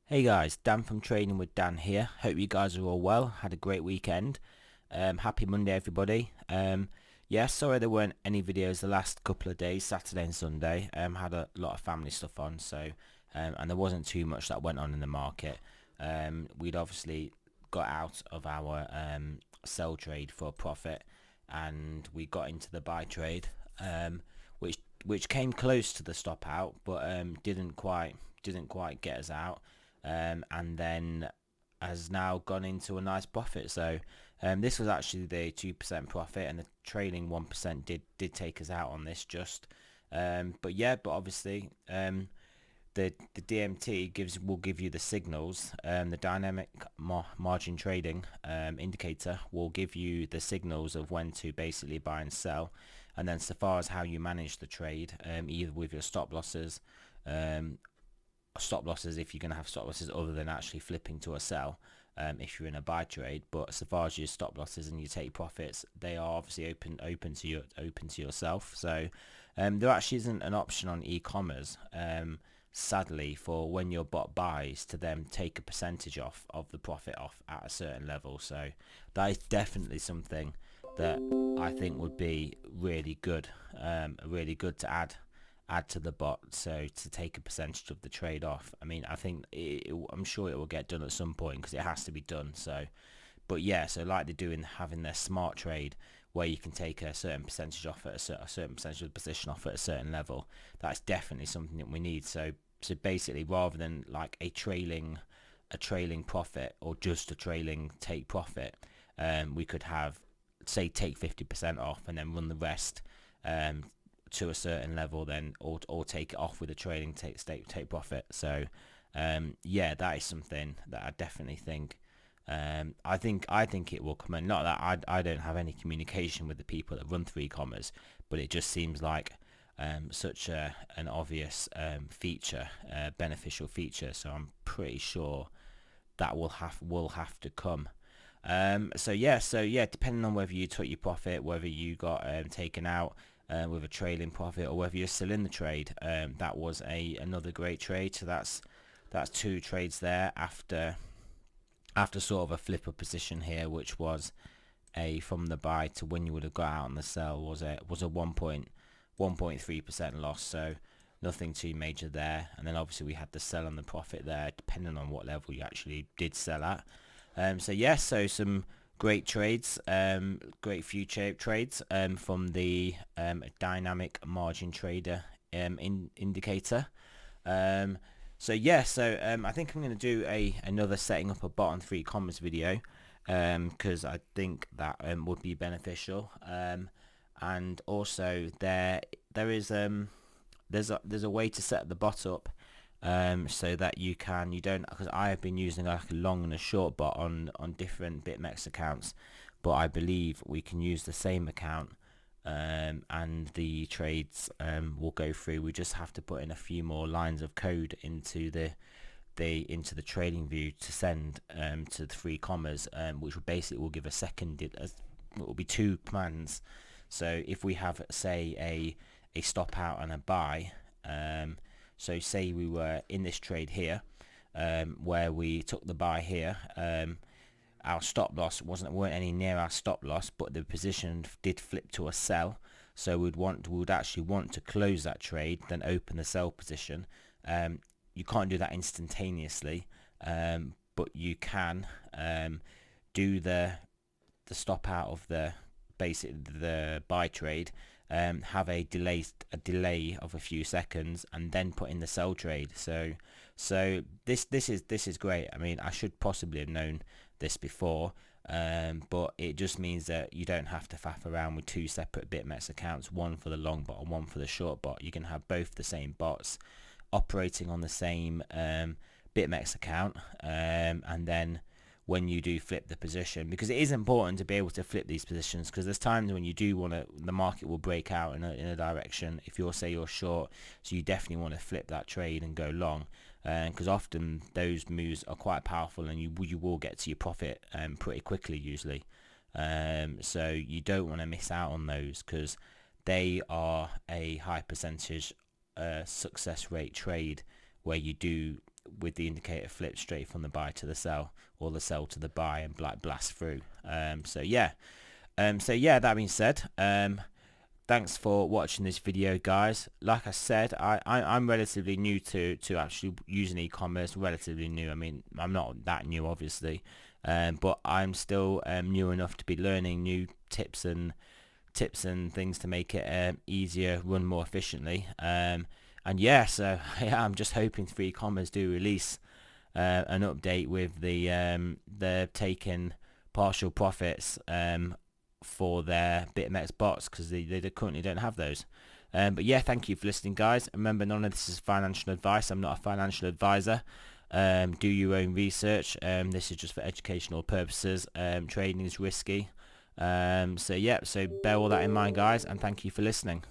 Hey guys, Dan from Trading with Dan here. Hope you guys are all well. Had a great weekend. Happy Monday, everybody. Yeah, sorry there weren't any videos the last couple of days, Saturday and Sunday. Had a lot of family stuff on, so and there wasn't too much that went on in the market. We'd obviously got out of our sell trade for a profit, and we got into the buy trade, which came close to the stop out, but didn't quite get us out, and then has now gone into a nice profit. So this was actually the 2% profit, and the trailing 1% did take us out on this just. But obviously the DMT will give you the signals. The dynamic margin trading indicator will give you the signals of when to basically buy and sell, and then so far as how you manage the trade, either with your stop losses, if you're going to have stop losses other than actually flipping to a sell, if you're in a buy trade. But so far as your stop losses and you take profits, they are obviously open to yourself. So there actually isn't an option on e-commerce, sadly, for when your bot buys to then take a percentage off of the profit off at a certain level. So that is definitely something that I think would be really good, to add to the bot, so to take a percentage of the trade off. I mean, I think I'm sure it will get done at some point because it has to be done. So, but yeah, so like they do in having their smart trade, where you can take a certain percentage off at a certain percentage of the position off at a certain level. That's definitely something that we need. So basically, rather than like a trailing profit or just a trailing take profit, we could have, say, take 50% off and then run the rest to a certain level, then or take it off with a trailing take profit. So yeah, that is something that I definitely think. I think it will come in. Not that I don't have any communication with the people that run 3Commas, but it just seems like such an obvious feature, beneficial feature. So I'm pretty sure that will have to come. So yeah, depending on whether you took your profit, whether you got taken out with a trailing profit, or whether you're still in the trade, that was another great trade. So that's two trades there after sort of a flip of position here, which was a from the buy to when you would have got out on the sell, was a 1.3% loss. So nothing too major there. And then obviously we had the sell on the profit there, depending on what level you actually did sell at. So some great trades, great future trades from the dynamic margin trader indicator. I think I'm going to do another setting up a bot on 3Commas video, because I think that would be beneficial. And also there's a way to set the bot up, so that you don't, because I have been using like a long and a short bot on different Bitmex accounts, but I believe we can use the same account, and the trades will go through. We just have to put in a few more lines of code into the Tradingview to send to the 3Commas, which will basically give a second. It will be two commands. So if we have, say, a stop out and a buy, so say we were in this trade here, where we took the buy here, our stop loss weren't any near our stop loss, but the position did flip to a sell. So we would actually want to close that trade, then open the sell position. You can't do that instantaneously, but you can do the stop out of the buy trade, have a delay of a few seconds, and then put in the sell trade. So this is great. I mean, I should possibly have known this before, but it just means that you don't have to faff around with two separate Bitmex accounts, one for the long bot and one for the short bot. You can have both the same bots operating on the same Bitmex account, and then when you do flip the position, because it is important to be able to flip these positions, because there's times when you do want to, the market will break out in a direction if you're short, so you definitely want to flip that trade and go long, because often those moves are quite powerful, and you will get to your profit pretty quickly usually. So you don't want to miss out on those, because they are a high percentage success rate trade, where you do with the indicator flipped straight from the buy to the sell, or the sell to the buy, and blast through. So yeah, that being said, thanks for watching this video, guys. Like I said, I'm relatively new to actually using e-commerce. Relatively new. I mean, I'm not that new, obviously, but I'm still new enough to be learning new tips and things to make it easier, run more efficiently. And yeah, so yeah, I'm just hoping 3Commas do release an update with the taking partial profits for their Bitmex bots, because they currently don't have those. But yeah, thank you for listening, guys. Remember, none of this is financial advice. I'm not a financial advisor. Do your own research. This is just for educational purposes. Trading is risky. So yeah, so bear all that in mind, guys, and thank you for listening.